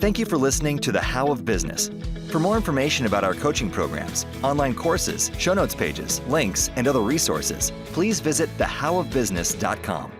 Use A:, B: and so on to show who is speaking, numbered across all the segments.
A: Thank you for listening to The How of Business. For more information about our coaching programs, online courses, show notes pages, links, and other resources, please visit thehowofbusiness.com.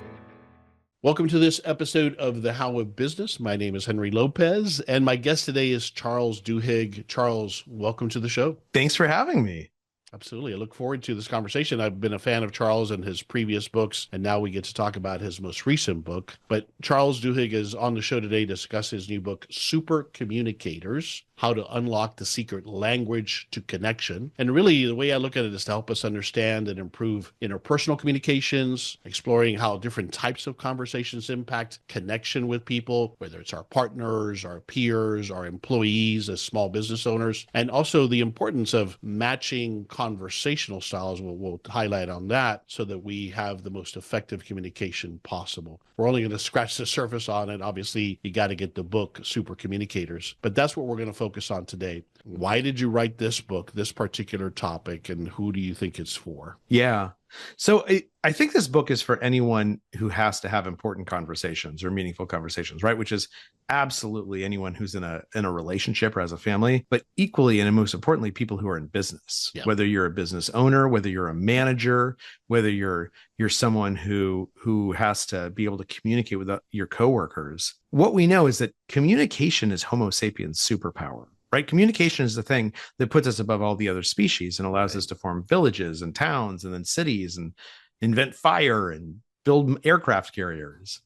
B: Welcome to this episode of The How of Business. My name is Henry Lopez, and my guest today is Charles Duhigg. Charles, welcome to the show.
C: Thanks for having me.
B: Absolutely. I look forward to this conversation. I've been a fan of Charles and his previous books, and now we get to talk about his most recent book. But Charles Duhigg is on the show today to discuss his new book, Super Communicators: How to Unlock the Secret Language to Connection. And really, the way I look at it is to help us understand and improve interpersonal communications, exploring how different types of conversations impact connection with people, whether it's our partners, our peers, our employees as small business owners, and also the importance of matching conversational styles. We'll highlight on that so that we have the most effective communication possible. We're only going to scratch the surface on it. Obviously, you got to get the book, Super Communicators, but that's what we're going to focus on today. Why did you write this book, this particular topic, and who do you think it's for?
C: Yeah. So I think this book is for anyone who has to have important conversations or meaningful conversations, right? Which is absolutely anyone who's in a relationship or has a family, but equally and most importantly, people who are in business. Yeah. Whether you're a business owner, whether you're a manager, whether you're someone who has to be able to communicate with your coworkers. What we know is that communication is Homo sapiens' superpower. Right? Communication is the thing that puts us above all the other species and allows us to form villages and towns and then cities and invent fire and build aircraft carriers.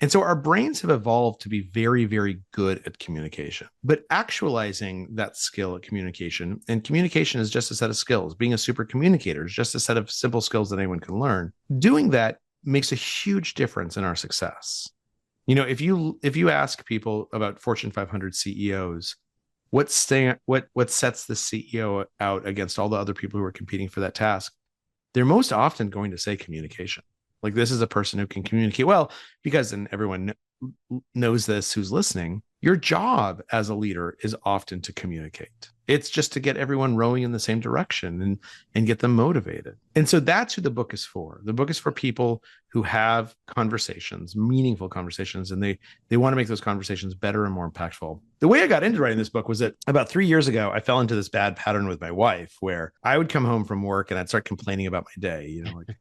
C: And so our brains have evolved to be very, very good at communication. But actualizing that skill at communication, and communication is just a set of skills. Being a super communicator is just a set of simple skills that anyone can learn. Doing that makes a huge difference in our success. You know, if you ask people about Fortune 500 CEOs, what sets the CEO out against all the other people who are competing for that task? They're most often going to say communication. Like, this is a person who can communicate well, because, and everyone knows this who's listening, your job as a leader is often to communicate. It's just to get everyone rowing in the same direction and get them motivated. And so that's who the book is for. The book is for people who have conversations, meaningful conversations, and they want to make those conversations better and more impactful. The way I got into writing this book was that about 3 years ago, I fell into this bad pattern with my wife where I would come home from work and I'd start complaining about my day, like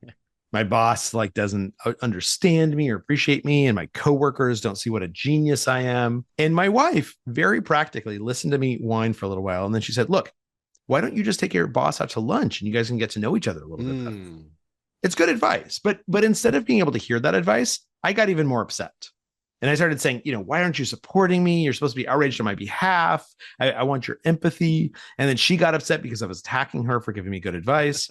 C: my boss doesn't understand me or appreciate me, and my coworkers don't see what a genius I am. And my wife very practically listened to me whine for a little while, and then she said, "Look, why don't you just take your boss out to lunch and you guys can get to know each other a little bit better?" It's good advice, but instead of being able to hear that advice, I got even more upset. And I started saying, why aren't you supporting me? You're supposed to be outraged on my behalf. I want your empathy. And then she got upset because I was attacking her for giving me good advice.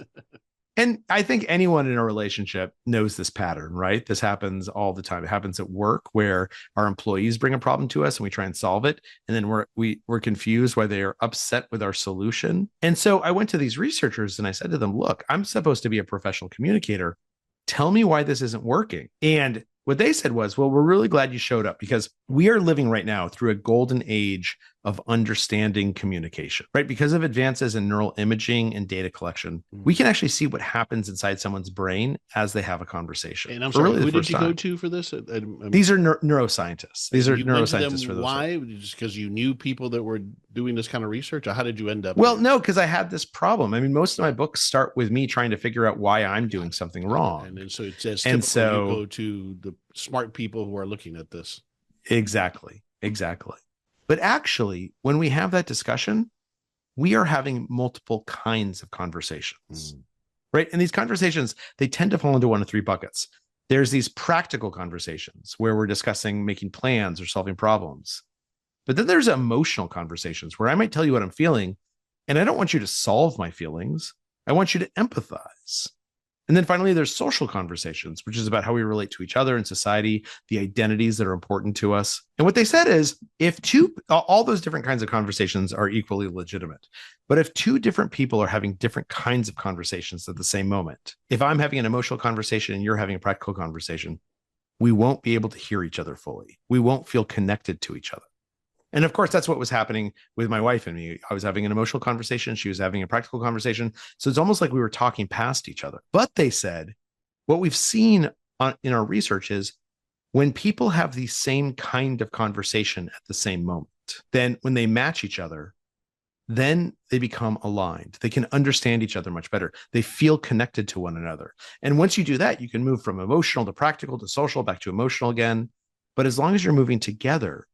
C: And I think anyone in a relationship knows this pattern, right? This happens all the time. It happens at work where our employees bring a problem to us and we try and solve it. And then we're confused why they are upset with our solution. And so I went to these researchers and I said to them, look, I'm supposed to be a professional communicator. Tell me why this isn't working. And what they said was, well, we're really glad you showed up because we are living right now through a golden age of understanding communication, right? Because of advances in neural imaging and data collection, we can actually see what happens inside someone's brain as they have a conversation.
B: And I'm sorry, who did you go to for this?
C: These are neuroscientists. These are neuroscientists for those.
B: Why? Just because you knew people that were doing this kind of research? Or how did you end up?
C: Well, no, because I had this problem. I mean, most of my books start with me trying to figure out why I'm doing something wrong.
B: And so it says, you go to the smart people who are looking at this.
C: Exactly. But actually, when we have that discussion, we are having multiple kinds of conversations, right? And these conversations, they tend to fall into one of three buckets. There's these practical conversations where we're discussing making plans or solving problems. But then there's emotional conversations where I might tell you what I'm feeling, and I don't want you to solve my feelings. I want you to empathize. And then finally, there's social conversations, which is about how we relate to each other in society, the identities that are important to us. And what they said is, if all those different kinds of conversations are equally legitimate, but if two different people are having different kinds of conversations at the same moment, if I'm having an emotional conversation and you're having a practical conversation, we won't be able to hear each other fully. We won't feel connected to each other. And of course, that's what was happening with my wife and me. I was having an emotional conversation. She was having a practical conversation. So it's almost like we were talking past each other. But they said, what we've seen in our research is When people have the same kind of conversation at the same moment, then when they match each other, then they become aligned. They can understand each other much better. They feel connected to one another. And once you do that, you can move from emotional to practical to social, back to emotional again. But as long as you're moving together,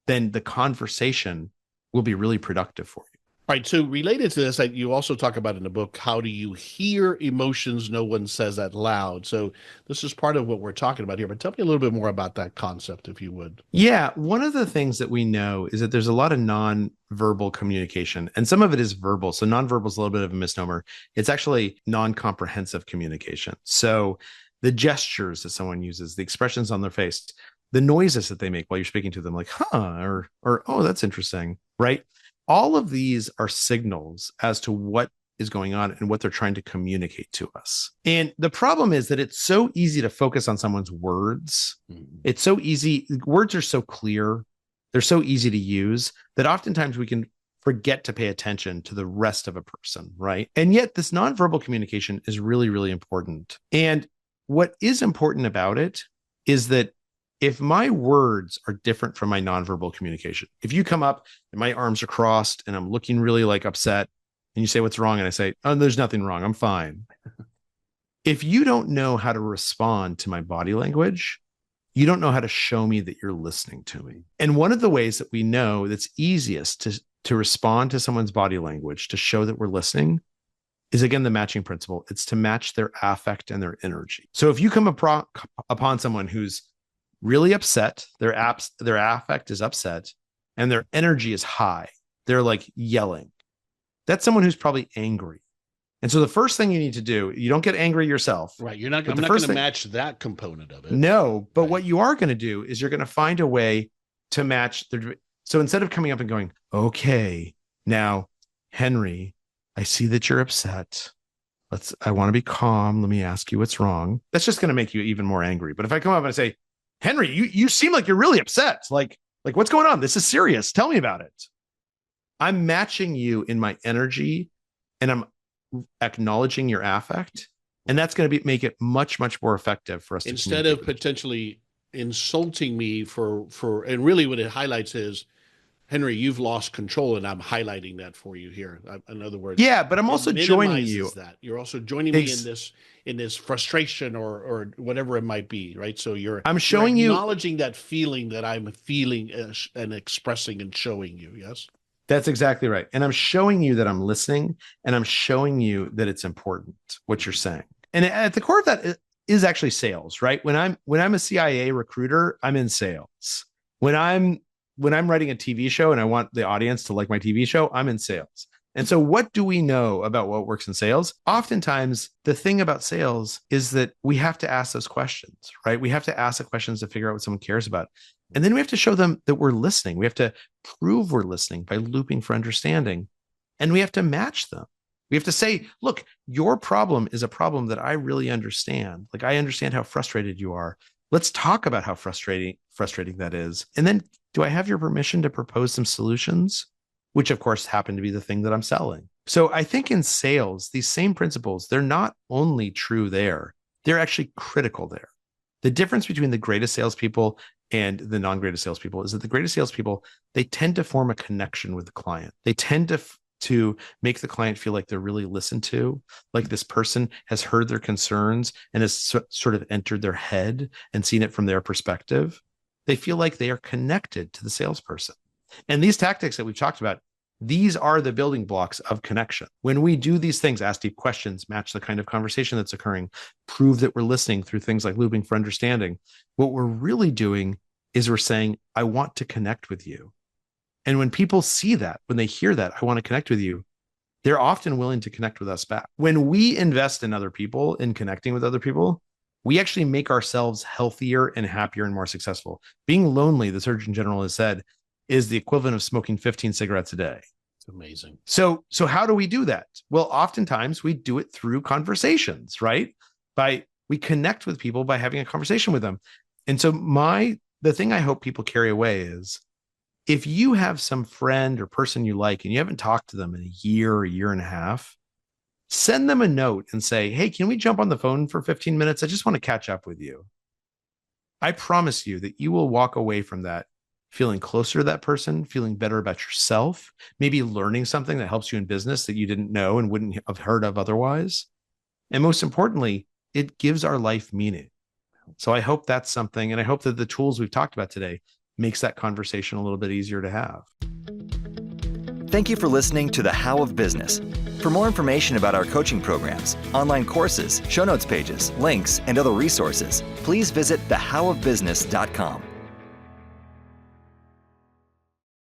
C: then the conversation will be really productive for you.
B: All right. So related to this, you also talk about in the book, how do you hear emotions no one says out loud? So this is part of what we're talking about here, but tell me a little bit more about that concept, if you would.
C: Yeah. One of the things that we know is that there's a lot of non-verbal communication, and some of it is verbal. So non-verbal is a little bit of a misnomer. It's actually non-comprehensive communication. So the gestures that someone uses, the expressions on their face, the noises that they make while you're speaking to them, like, or, oh, that's interesting, right? All of these are signals as to what is going on and what they're trying to communicate to us. And the problem is that it's so easy to focus on someone's words. It's so easy. Words are so clear. They're so easy to use that oftentimes we can forget to pay attention to the rest of a person, right? And yet this nonverbal communication is really, really important. And what is important about it is that if my words are different from my nonverbal communication, if you come up and my arms are crossed and I'm looking really like upset and you say, what's wrong? And I say, oh, there's nothing wrong. I'm fine. If you don't know how to respond to my body language, you don't know how to show me that you're listening to me. And one of the ways that we know that's easiest to respond to someone's body language to show that we're listening is, again, the matching principle. It's to match their affect and their energy. So if you come upon someone who's really upset, their affect is upset, and their energy is high, they're like yelling, that's someone who's probably angry. And so the first thing you need to do, you don't get angry yourself.
B: Right. I'm not going to match that component of it.
C: No, but right. What you are going to do is you're going to find a way to match so instead of coming up and going, okay, now, Henry, I see that you're upset. I want to be calm. Let me ask you what's wrong. That's just going to make you even more angry. But if I come up and I say, Henry, you seem like you're really upset. Like what's going on? This is serious. Tell me about it. I'm matching you in my energy and I'm acknowledging your affect. And that's going to make it much, much more effective for us.
B: Instead of potentially insulting me and really what it highlights is, Henry, you've lost control, and I'm highlighting that for you here. In other words,
C: yeah, but I'm also joining you.
B: That you're also joining me in this frustration or whatever it might be, right? So I'm showing you, acknowledging that feeling that I'm feeling and expressing and showing you. Yes,
C: that's exactly right. And I'm showing you that I'm listening, and I'm showing you that it's important what you're saying. And at the core of that is actually sales, right? When I'm a CIA recruiter, I'm in sales. When I'm writing a TV show and I want the audience to like my TV show, I'm in sales. And so what do we know about what works in sales? Oftentimes, the thing about sales is that we have to ask those questions, right? We have to ask the questions to figure out what someone cares about. And then we have to show them that we're listening. We have to prove we're listening by looping for understanding. And we have to match them. We have to say, look, your problem is a problem that I really understand. Like, I understand how frustrated you are. Let's talk about how frustrating that is. And then, do I have your permission to propose some solutions? Which, of course, happen to be the thing that I'm selling. So I think in sales, these same principles, they're not only true there, they're actually critical there. The difference between the greatest salespeople and the non-greatest salespeople is that the greatest salespeople, they tend to form a connection with the client. They tend to make the client feel like they're really listened to, like this person has heard their concerns and has sort of entered their head and seen it from their perspective. They feel like they are connected to the salesperson. And these tactics that we've talked about, these are the building blocks of connection. When we do these things, ask deep questions, match the kind of conversation that's occurring, prove that we're listening through things like looping for understanding, what we're really doing is we're saying, I want to connect with you. And when people see that, when they hear that, I want to connect with you, they're often willing to connect with us back. When we invest in other people, in connecting with other people, we actually make ourselves healthier and happier and more successful. Being lonely, the Surgeon General has said, is the equivalent of smoking 15 cigarettes a day.
B: It's amazing. So
C: how do we do that? Well, oftentimes we do it through conversations, right? We connect with people by having a conversation with them. And so the thing I hope people carry away is, if you have some friend or person you like and you haven't talked to them in a year and a half, send them a note and say, hey, can we jump on the phone for 15 minutes? I just want to catch up with you. I promise you that you will walk away from that feeling closer to that person, feeling better about yourself, maybe learning something that helps you in business that you didn't know and wouldn't have heard of otherwise. And most importantly, it gives our life meaning. So I hope that's something, and I hope that the tools we've talked about today makes that conversation a little bit easier to have.
A: Thank you for listening to The How of Business. For more information about our coaching programs, online courses, show notes pages, links, and other resources, please visit thehowofbusiness.com.